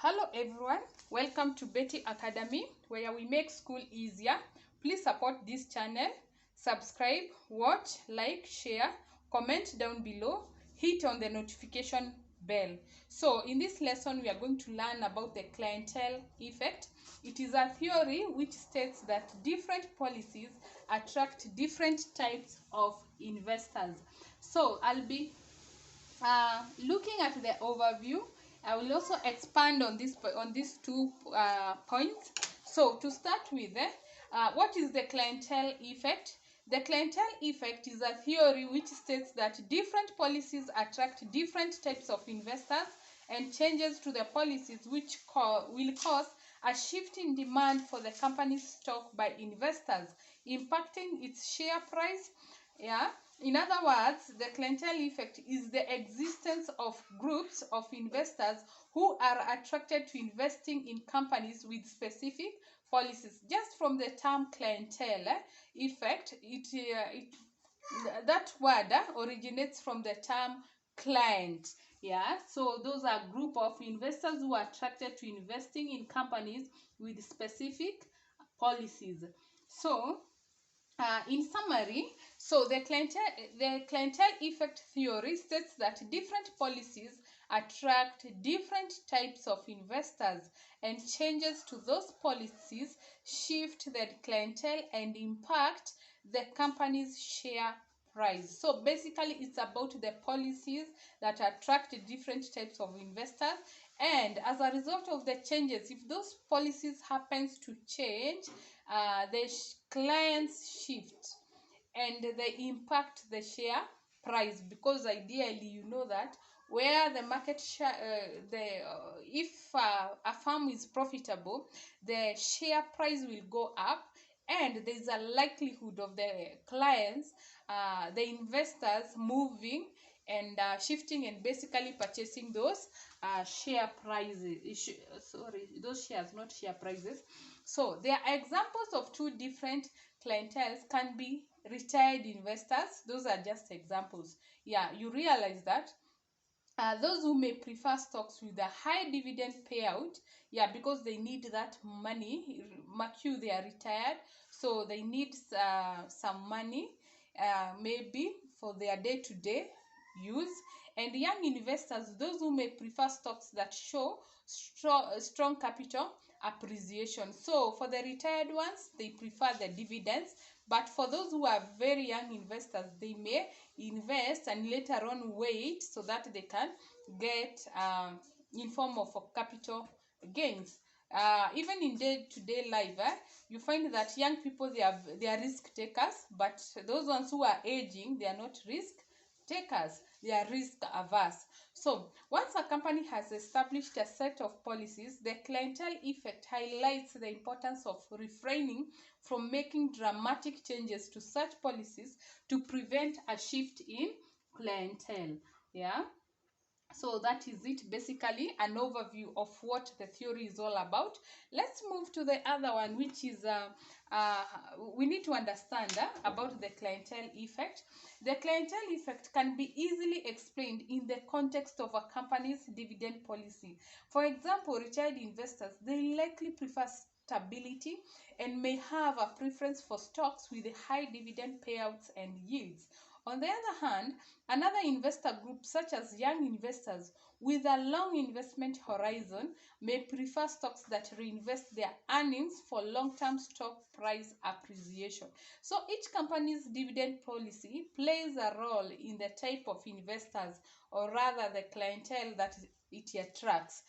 Hello everyone, welcome to Betty Academy, where we make school easier. Please support this channel, subscribe, watch, like, share, comment down below, hit on the notification bell. So in this lesson we are going to learn about the clientele effect. It is a theory which states that different policies attract different types of investors. So I'll be looking at the overview. I will also expand on these two points. So to start with, what is the clientele effect? The clientele effect is a theory which states that different policies attract different types of investors, and changes to the policies which will cause a shift in demand for the company's stock by investors, impacting its share price. In other words, the clientele effect is the existence of groups of investors who are attracted to investing in companies with specific policies. Just from the term clientele effect, that word originates from the term client. So those are a group of investors who are attracted to investing in companies with specific policies. So in summary, so the clientele effect theory states that different policies attract different types of investors, and changes to those policies shift the clientele and impact the company's share price. So basically it's about the policies that attract different types of investors, and as a result of the changes, if those policies happens to change, the clients shift and they impact the share price, because ideally you know that where the market share if a firm is profitable, the share price will go up, and there is a likelihood of the clients, the investors moving and shifting and basically purchasing those share prices. Those shares, not share prices. So there are examples of two different clienteles. Can be retired investors. Those are just examples. You realize that those who may prefer stocks with a high dividend payout, because they need that money. Mark you, they are retired, so they need some money, maybe for their day-to-day use. And young investors, those who may prefer stocks that show strong capital appreciation. So for the retired ones, they prefer the dividends, but for those who are very young investors, they may invest and later on wait so that they can get in form of capital gains. Even in day-to-day life, you find that young people, they are risk takers, but those ones who are aging, they are not risk takers, they are risk averse. So once a company has established a set of policies, the clientele effect highlights the importance of refraining from making dramatic changes to such policies to prevent a shift in clientele. So that is it, basically an overview of what the theory is all about. Let's move to the other one, which is we need to understand about the clientele effect. The clientele effect can be easily explained in the context of a company's dividend policy. For example, retired investors, they likely prefer stability and may have a preference for stocks with high dividend payouts and yields. On the other hand, another investor group, such as young investors with a long investment horizon, may prefer stocks that reinvest their earnings for long-term stock price appreciation. So each company's dividend policy plays a role in the type of investors, or rather the clientele that it attracts.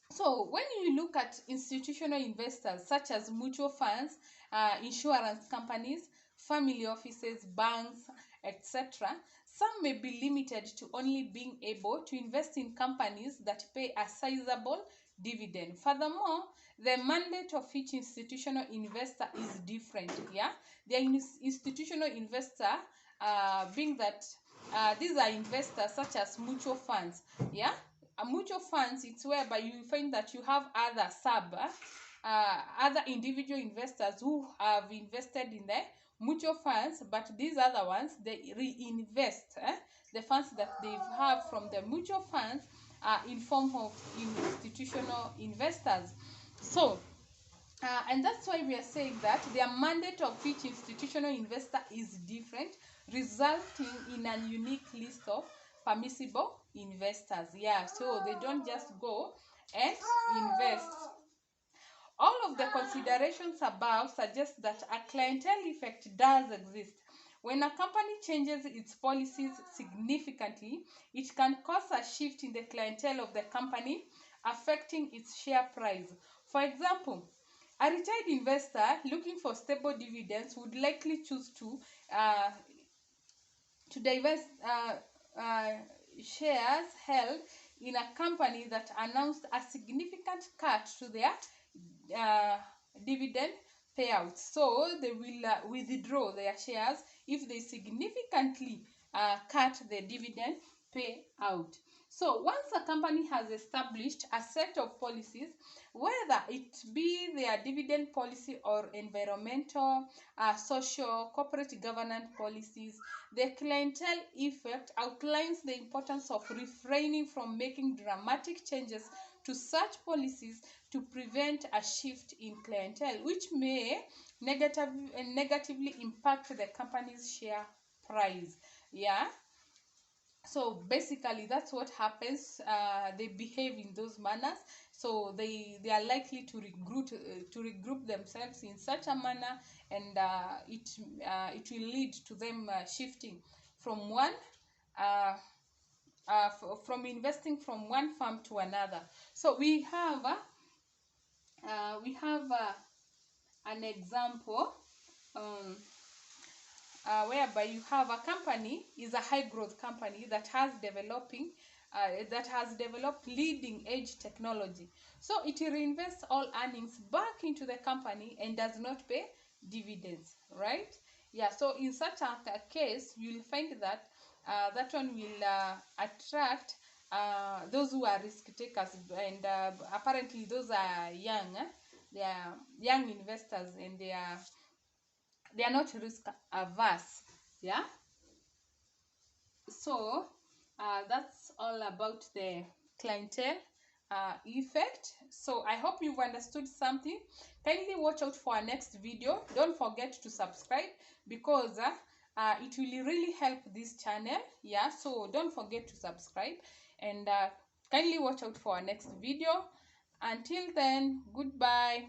So when you look at institutional investors such as mutual funds, insurance companies, family offices, banks, etc., some may be limited to only being able to invest in companies that pay a sizable dividend. Furthermore, the mandate of each institutional investor is different. The institutional investor, being that these are investors such as mutual funds. Mutual funds, it's whereby you find that you have other individual investors who have invested in the mutual funds, but these other ones, they reinvest the funds that they have from the mutual funds in form of institutional investors. So and that's why we are saying that the mandate of each institutional investor is different, resulting in a unique list of permissible investors. Yeah, so they don't just go and invest. All of the considerations above suggest that a clientele effect does exist. When a company changes its policies significantly, it can cause a shift in the clientele of the company, affecting its share price. For example, a retired investor looking for stable dividends would likely choose to divest shares held in a company that announced a significant cut to their uh, dividend payouts. So they will withdraw their shares if they significantly cut the dividend payout. So once a company has established a set of policies, whether it be their dividend policy or environmental, social, corporate governance policies, the clientele effect outlines the importance of refraining from making dramatic changes to such policies to prevent a shift in clientele, which may negatively impact the company's share price. Yeah, so basically that's what happens. They behave in those manners, so they are likely to regroup themselves in such a manner, and it will lead to them shifting from one from investing from one firm to another. So we have an example, um, whereby you have a company is a high growth company that has developed leading edge technology. So it reinvests all earnings back into the company and does not pay dividends, right? Yeah, so in such a case, you'll find that that one will attract those who are risk takers, and apparently those are young. They are young investors, and they are not risk averse. Yeah, so that's all about the clientele effect. So I hope you've understood something. Kindly watch out for our next video. Don't forget to subscribe, because it will really help this channel. Yeah, so don't forget to subscribe, and kindly watch out for our next video. Until then, goodbye.